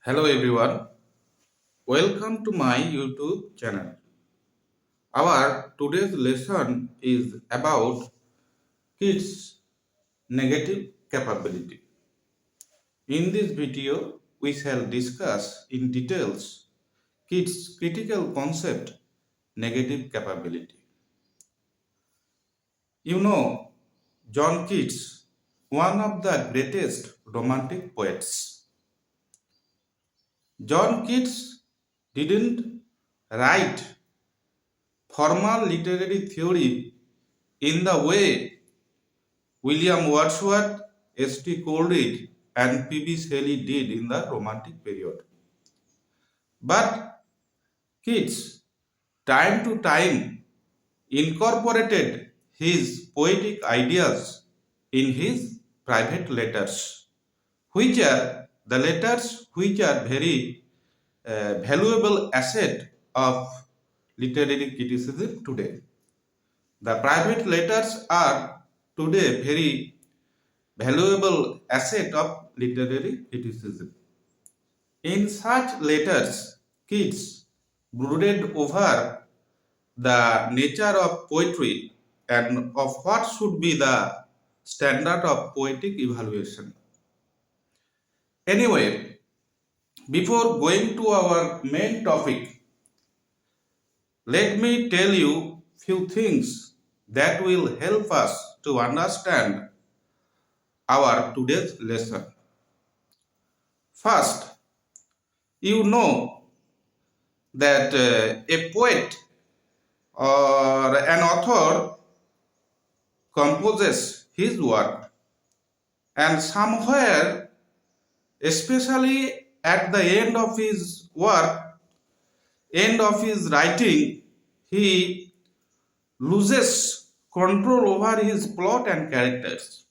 Hello everyone, welcome to my YouTube channel. Our today's lesson is about Keats Negative Capability. In this video, we shall discuss in details Keats' critical concept negative capability. You know, John Keats, one of the greatest romantic poets. John Keats didn't write formal literary theory in the way William Wordsworth, S.T. Coleridge, and P.B. Shelley did in the Romantic period. But Keats, time to time, incorporated his poetic ideas in his private letters, which are the letters which are very valuable asset of literary criticism today. The private letters are today very valuable asset of literary criticism. In such letters, Keats brooded over the nature of poetry and of what should be the standard of poetic evaluation. Anyway, before going to our main topic, let me tell you few things that will help us to understand our today's lesson. First, you know that a poet or an author composes his work, and somewhere, especially at the end of his work, end of his writing, he loses control over his plot and characters,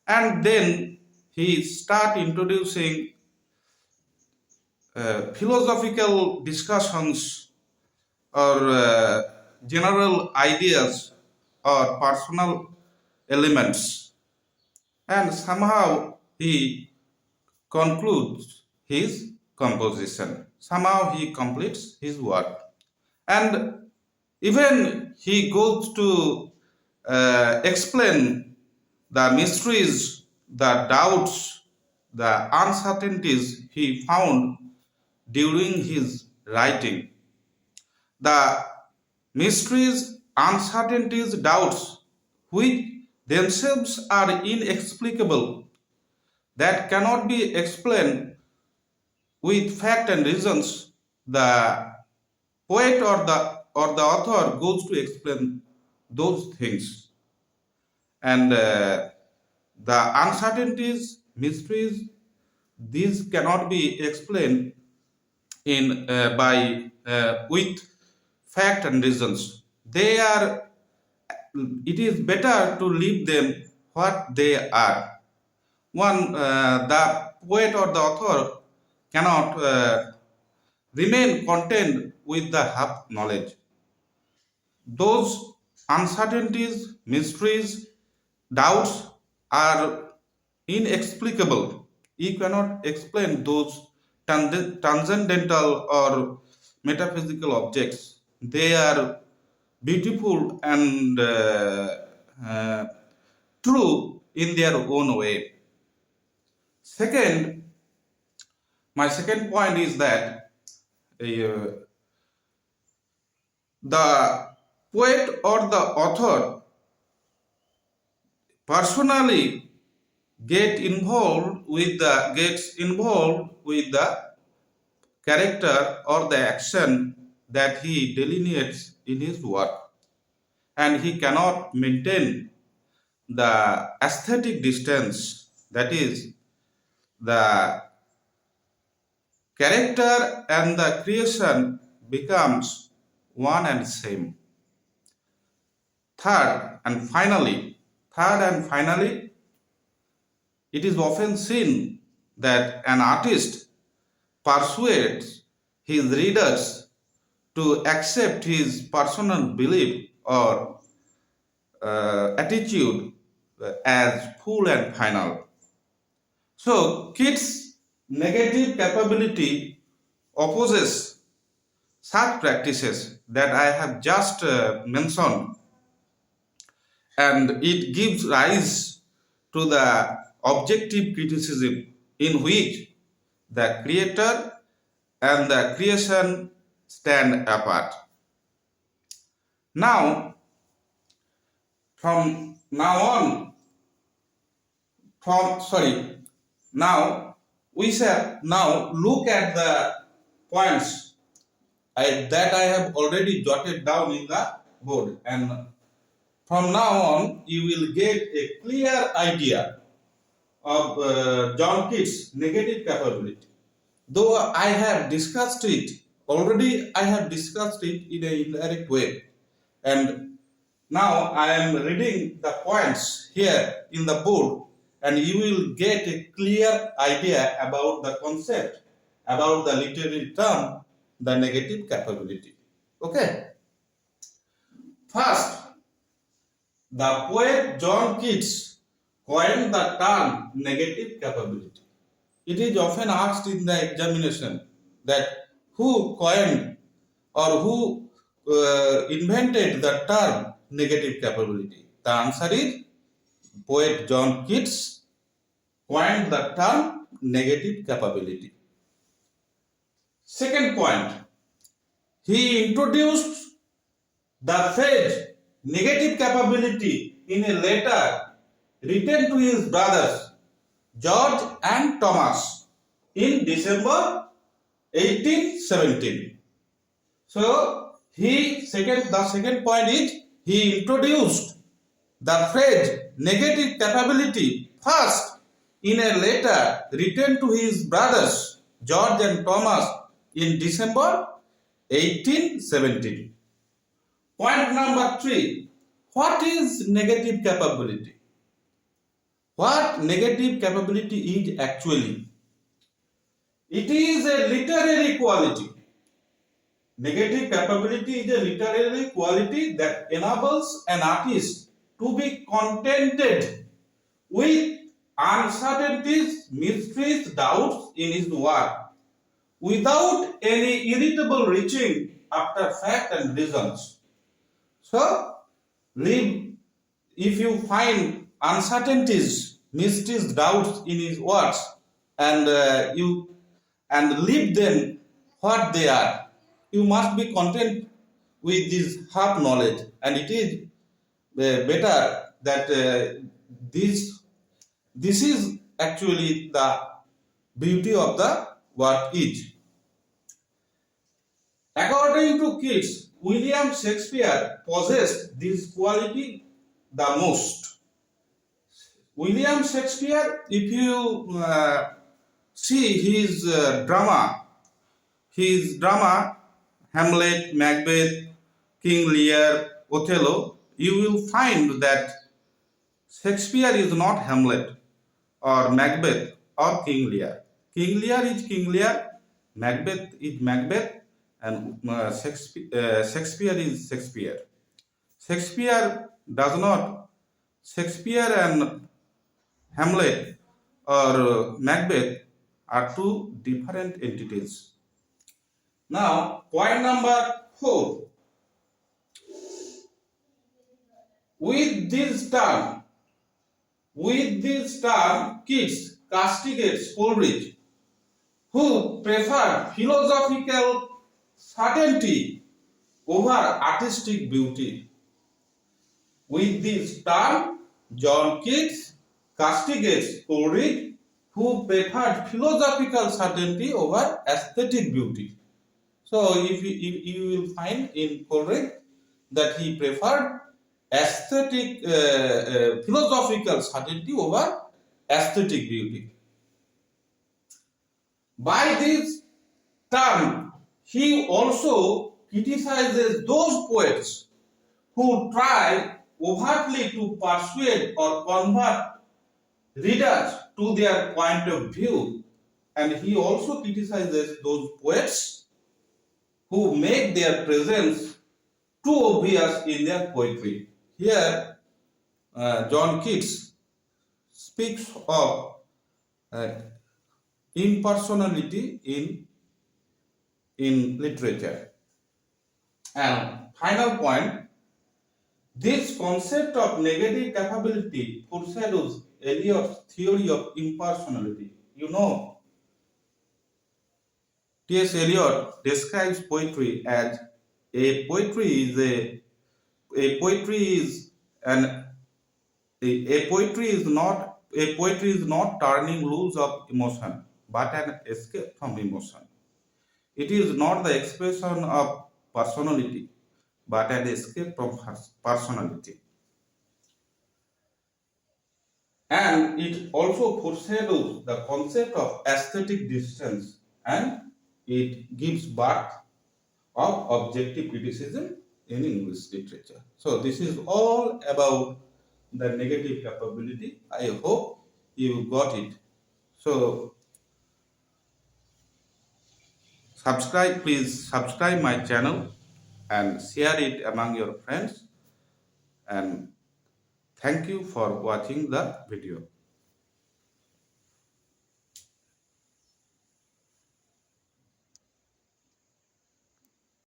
and then he start introducing philosophical discussions or general ideas or personal elements, and somehow he concludes his composition, somehow he completes his work, and even he goes to explain the mysteries, the doubts, the uncertainties he found during his writing. The mysteries, uncertainties, doubts, which themselves are inexplicable, that cannot be explained with fact and reasons, the poet or the author goes to explain those things. And the uncertainties, mysteries, these cannot be explained in by with fact and reasons. They are. It is better to leave them what they are. The poet or the author cannot remain content with the half knowledge. Those uncertainties, mysteries, doubts are inexplicable. You cannot explain those transcendental or metaphysical objects. They are beautiful and uh, true in their own way. Second, my second point is that the poet or the author personally gets involved with the character or the action that he delineates in his work, and he cannot maintain the aesthetic distance, that is, the character and the creation becomes one and same. Third and finally, it is often seen that an artist persuades his readers to accept his personal belief or attitude as full and final. So Keats Negative capability opposes such practices that I have just mentioned, and it gives rise to the objective criticism in which the creator and the creation stand apart. Now, from now on, from sorry, now we shall now look at the points that I have already jotted down in the board, and from now on you will get a clear idea of John Keats' negative capability. Though I have discussed it already, I have discussed it in an indirect way, and now I am reading the points here in the board, and you will get a clear idea about the concept, about the literary term, the negative capability. Okay. First, the poet John Keats coined the term negative capability. It is often asked in the examination that who coined or who invented the term negative capability. The answer is poet John Keats coined the term negative capability. Second point, he introduced the phrase negative capability in a letter written to his brothers George and Thomas in December 1817. So the second point is he introduced the phrase negative capability first in a letter written to his brothers George and Thomas in December 1817. Point number 3. What is negative capability? What negative capability is actually? It is a literary quality. Negative capability is a literary quality that enables an artist to be contented with uncertainties, mysteries, doubts in his work without any irritable reaching after fact and reasons. So, if you find uncertainties, mysteries, doubts in his works, and leave them what they are, you must be content with this half knowledge, and it is better that this is actually the beauty of the work is. According to Keats, William Shakespeare possessed this quality the most. William Shakespeare, if you see his drama, Hamlet, Macbeth, King Lear, Othello, you will find that Shakespeare is not Hamlet or Macbeth or King Lear. King Lear is King Lear, Macbeth is Macbeth, and Shakespeare is Shakespeare. Shakespeare and Hamlet or Macbeth are two different entities. Now, point number 4. With this term, Keats castigates Coleridge, who preferred philosophical certainty over artistic beauty. With this term, John Keats castigates Coleridge, who preferred philosophical certainty over aesthetic beauty. So, if you will find in Coleridge that he preferred aesthetic, philosophical certainty over aesthetic beauty. By this term, he also criticizes those poets who try overtly to persuade or convert readers to their point of view, and he also criticizes those poets who make their presence too obvious in their poetry. Here, John Keats speaks of impersonality in literature. And final point, this concept of negative capability foreshadows Eliot's theory of impersonality. You know, T.S. Eliot describes poetry as a poetry is a poetry is an a poetry is not turning loose of emotion, but an escape from emotion. It is not the expression of personality, but an escape from personality. And it also foreshadows the concept of aesthetic distance, and it gives birth of objective criticism in English literature. So this is all about the negative capability. I hope you got it. So please subscribe my channel and share it among your friends, and thank you for watching the video.